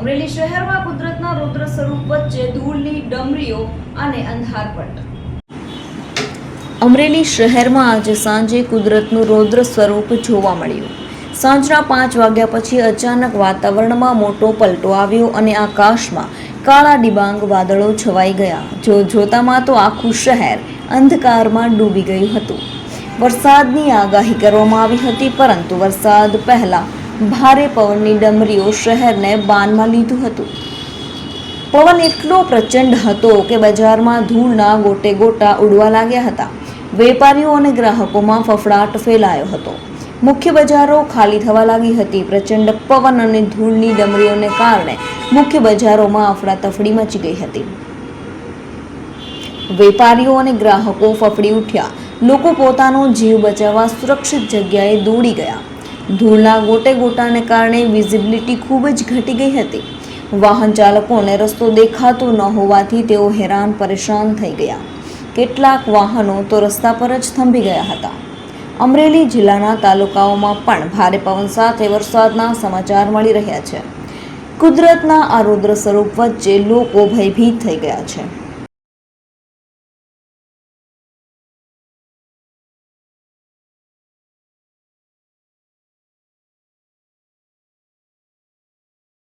અમરેલી શહેરમાં કુદરતના રૌદ્ર સ્વરૂપ વચ્ચે ધૂળની ડમરીઓ અને અંધારપટ. અમરેલી શહેરમાં આજે સાંજે કુદરતનું રૌદ્ર સ્વરૂપ જોવા મળ્યું. સાંજના 5 વાગ્યા પછી અચાનક વાતાવરણમાં મોટો પલટો આવ્યો અને આકાશમાં કાળા ડિબાંગ વાદળો છવાઈ ગયા. જોતામાં તો આખું શહેર અંધકારમાં ડૂબી ગયું હતું. વરસાદની આગાહી કરવામાં આવી હતી, પરંતુ વરસાદ પહેલા ભારે પવનની ડમરીઓ શહેરને બાનમાં લીધું હતું. પવન એટલો પ્રચંડ હતો કે બજારમાં ધૂળના ગોટે ગોટા ઉડવા લાગ્યા હતા. વેપારીઓ અને ગ્રાહકોમાં ફફડાટ ફેલાયો હતો. મુખ્ય બજારો ખાલી થવા લાગી હતી. પ્રચંડ પવન અને ધૂળની ડમરીઓને કારણે મુખ્ય બજારોમાં અફડાતફડી મચી ગઈ હતી. વેપારીઓ અને ગ્રાહકો ફફડી ઉઠ્યા. લોકો પોતાનો જીવ બચાવવા સુરક્ષિત જગ્યાએ દોડી ગયા. ધૂળના ગોટે ગોટાને કારણે વિઝિબિલિટી ખૂબ જ ઘટી ગઈ હતી. વાહન ચાલકોને રસ્તો દેખાતો ન હોવાથી તેઓ હેરાન પરેશાન થઈ ગયા. કેટલાક વાહનો તો રસ્તા પર જ થંભી ગયા હતા. અમરેલી જિલ્લાના તાલુકાઓમાં પણ ભારે પવન સાથે વરસાદના સમાચાર મળી રહ્યા છે. કુદરતના આ રૌદ્ર સ્વરૂપ વચ્ચે લોકો ભયભીત થઈ ગયા છે.